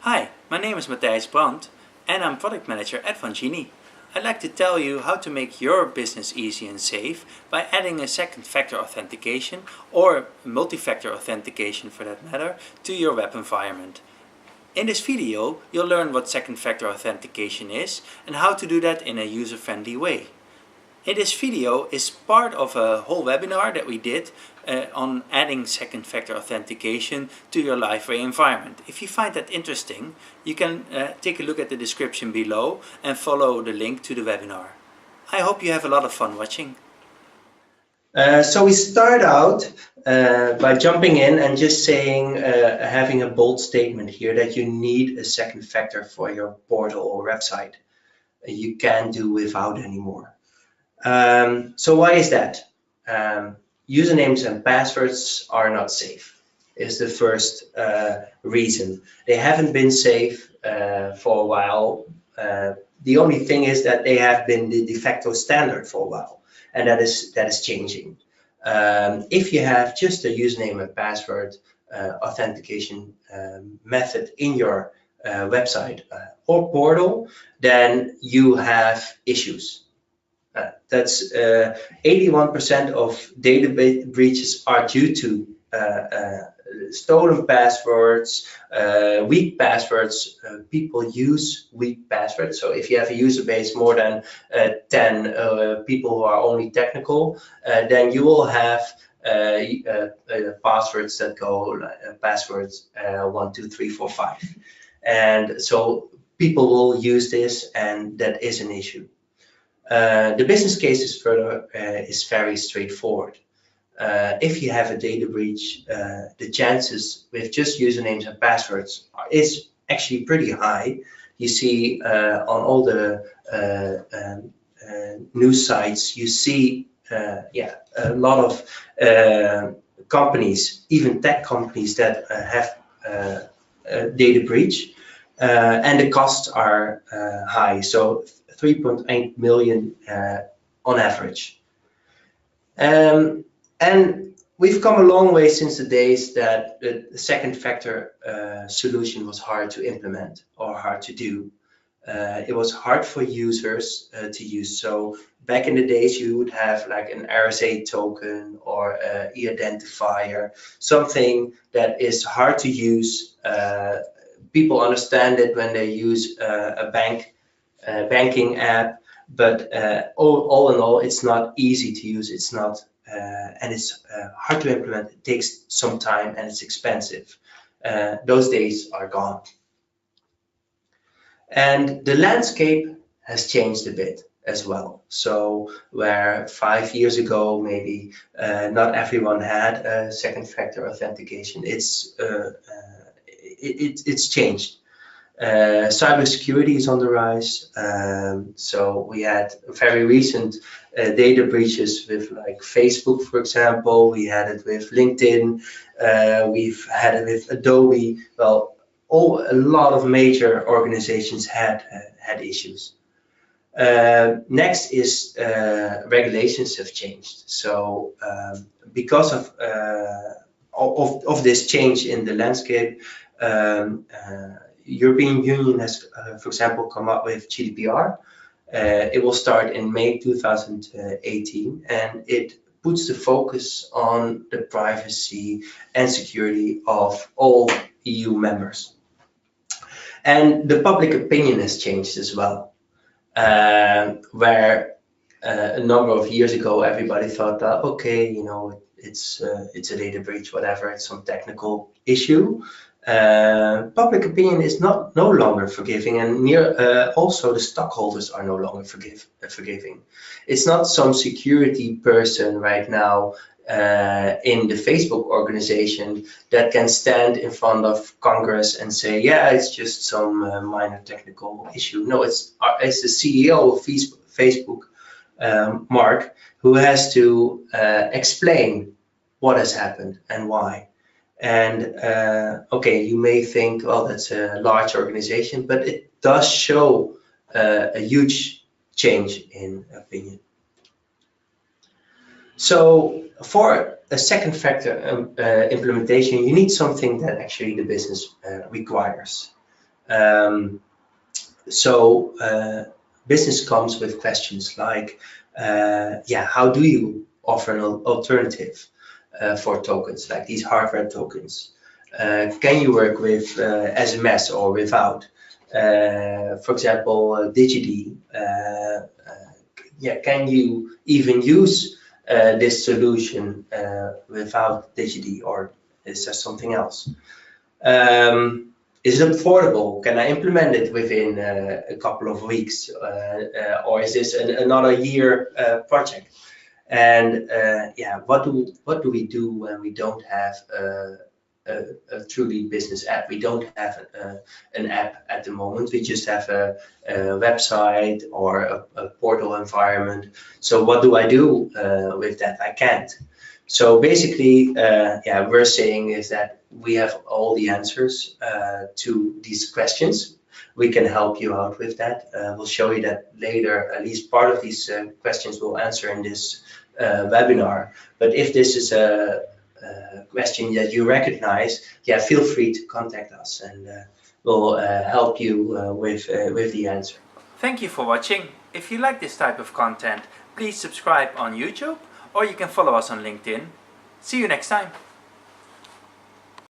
Hi, my name is Mathijs Brand and I'm product manager at Vangini. I'd like to tell you how to make your business easy and safe by adding a second factor authentication or multi-factor authentication for that matter to your web environment. In this video you'll learn what second factor authentication is and how to do that in a user-friendly way. In this video is part of a whole webinar that we did on adding second factor authentication to your library environment. If you find that interesting, you can take a look at the description below and follow the link to the webinar. I hope you have a lot of fun watching. So we start out by jumping in and just saying, having a bold statement here that you need a second factor for your portal or website. You can't do without anymore. So why is that? Usernames and passwords are not safe, is the first reason. They haven't been safe for a while. The only thing is that they have been the de facto standard for a while, and that is changing. If you have just a username and password authentication method in your website or portal, then you have issues. That's 81% of data breaches are due to stolen passwords, weak passwords. People use weak passwords. So if you have a user base more than 10 people who are only technical, then you will have passwords that go passwords 1, 2, 3, 4, 5. And so people will use this, and that is an issue. The business case is very straightforward. If you have a data breach, the chances with just usernames and passwords is actually pretty high. You see on all the news sites, you see a lot of companies, even tech companies, that have a data breach, and the costs are high. So 3.8 million on average. And we've come a long way since the days that the second factor solution was hard to implement or hard to do. It was hard for users to use. So back in the days, you would have like an RSA token or e-identifier, something that is hard to use. People understand it when they use a banking app, but all in all, it's not easy to use. It's not, and it's hard to implement. It takes some time and it's expensive. Those days are gone. And the landscape has changed a bit as well. So where 5 years ago, maybe not everyone had a second factor authentication, it's changed. Cybersecurity is on the rise. So we had very recent data breaches with like Facebook, for example. We had it with LinkedIn. We've had it with Adobe. Well, a lot of major organizations had issues. Next is regulations have changed. So because of this change in the landscape, European Union has, for example, come up with GDPR. It will start in May 2018, and it puts the focus on the privacy and security of all EU members. And the public opinion has changed as well, where a number of years ago, everybody thought that, okay, you know, it's a data breach, whatever, it's some technical issue. Public opinion is no longer forgiving, and also the stockholders are no longer forgiving. It's not some security person right now in the Facebook organization that can stand in front of Congress and say, yeah, it's just some minor technical issue. No, it's the CEO of Facebook, Mark, who has to explain what has happened and why. And okay, you may think, well, that's a large organization, but it does show a huge change in opinion. So for a second factor implementation, you need something that actually the business requires. Business comes with questions like, how do you offer an alternative for tokens, like these hardware tokens? Can you work with SMS or without? For example, DigiD. Can you even use this solution without DigiD, or is there something else? Is it affordable? Can I implement it within a couple of weeks, or is this another year project? And what do we do when we don't have a truly business app? We don't have an app at the moment. We just have a website or a portal environment. So what do I do with that? I can't. So basically, we're saying is that we have all the answers to these questions. We can help you out with that. We'll show you that later. At least part of these questions we'll answer in this webinar. But if this is a question that you recognize, feel free to contact us, and we'll help you with the answer. Thank you for watching. If you like this type of content, please subscribe on YouTube, or you can follow us on LinkedIn. See you next time.